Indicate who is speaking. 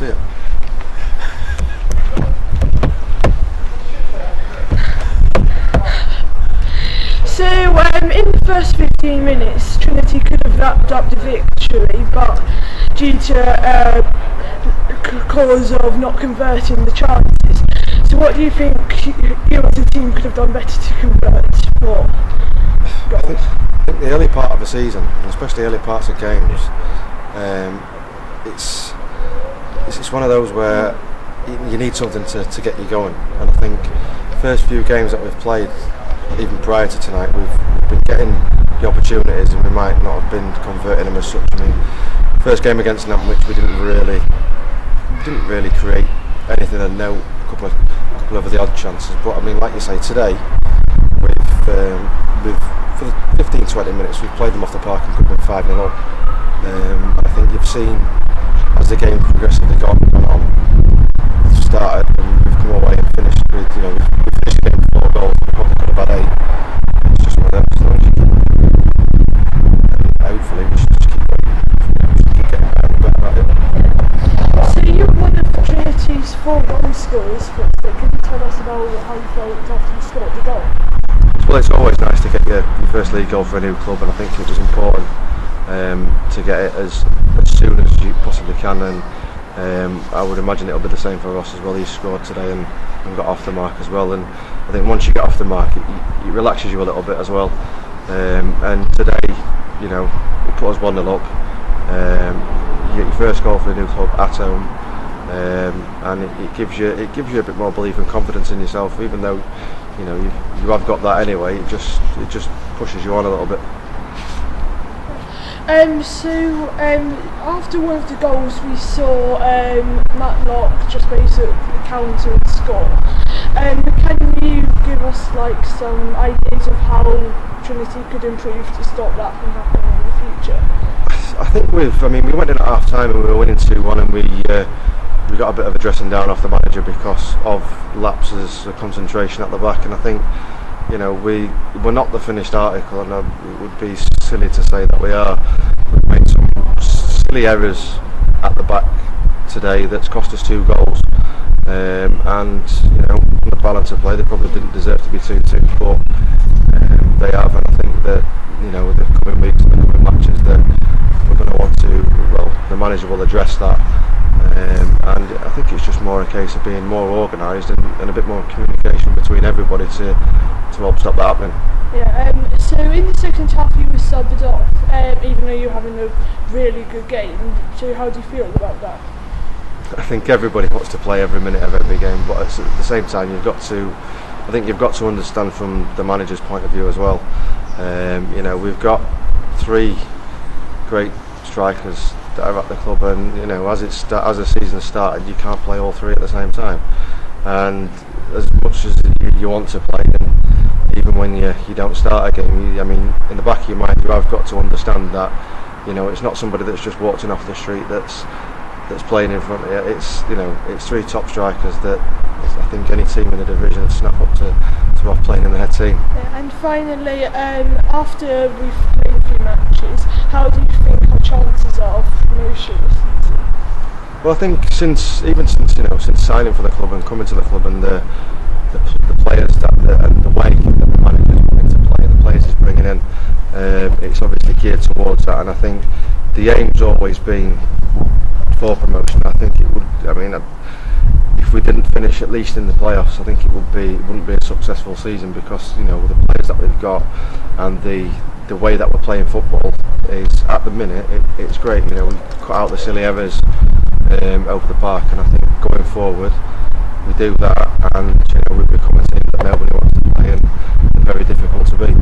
Speaker 1: See ya.
Speaker 2: So in the first 15 minutes, Trinity could have wrapped up the victory, but due to cause of not converting the chances. So what do you think you as a team could have done better to convert more goals?
Speaker 1: I think the early part of the season, and especially early parts of games, it's one of those where you need something to get you going. And I think the first few games that we've played, even prior to tonight, we've been getting the opportunities and we might not have been converting them as such. I mean, first game against Nantwich we didn't really create anything and note, a couple of the odd chances. But I mean, like you say, today we've for the 15-20 minutes we've played them off the park and could have been 5-0 up. I think you've seen as the game progressively gone on, started and we've come away and finished with, we've finished the game with 4 goals. We probably could have had 8. It's just one of them. Hopefully we should just keep getting better and better at it.
Speaker 2: So you're one of Trinity's 4 goal scorers. Can you tell us about how you felt after you scored the goal?
Speaker 1: Well, it's always nice to get your first league goal for a new club, and I think it was important to get it as soon as you possibly can, and I would imagine it'll be the same for Ross as well. He scored today and got off the mark as well, and I think once you get off the mark it relaxes you a little bit as well, and today it put us 1-0 up. You get your first goal for a new club at home, and it gives you a bit more belief and confidence in yourself, even though you have got that anyway. It just pushes you on a little bit.
Speaker 2: After one of the goals we saw Matlock just basically counter and score. Can you give us some ideas of how Trinity could improve to stop that from happening in the future?
Speaker 1: I think we went in at half time and we were winning 2-1, and we got a bit of a dressing down off the manager because of lapses of concentration at the back, and I think we're not the finished article, and it would be silly to say that we are. We've made some silly errors at the back today that's cost us 2 goals, and on the balance of play they probably didn't deserve to be 2-2, but they have, and I think that with the coming weeks and the coming matches that we're going to want to, the manager will address that, and I think it's just more a case of being more organised and a bit more communication between everybody to help stop that happening.
Speaker 2: Yeah, so in the second half you were subbed off, even though you're having a really good game. So how do you feel about that?
Speaker 1: I think everybody wants to play every minute of every game, but at the same time you've got to understand from the manager's point of view as well. We've got 3 great strikers that are at the club, and as the season started, you can't play all 3 at the same time. And as much as you want to play, and even when you don't start a game, in the back of your mind you have got to understand that it's not somebody that's just walked in off the street that's playing in front of you. It's 3 top strikers that I think any team in the division would snap up to have playing in their team.
Speaker 2: Yeah, and finally, after we've played a few matches, how do you think our chances are of promotion this season?
Speaker 1: Well, I think since signing for the club and coming to the club, and the players and the way that the manager is wanting to play, and the players he's bringing in, it's obviously geared towards that. And I think the aim's always been for promotion. I think it would. If we didn't finish at least in the playoffs, I think it wouldn't be a successful season, because with the players that we've got and the way that we're playing football is, at the minute, it's great. We cut out the silly errors over the park, and I think going forward we do that, and we become a team that nobody wants to play and very difficult to beat.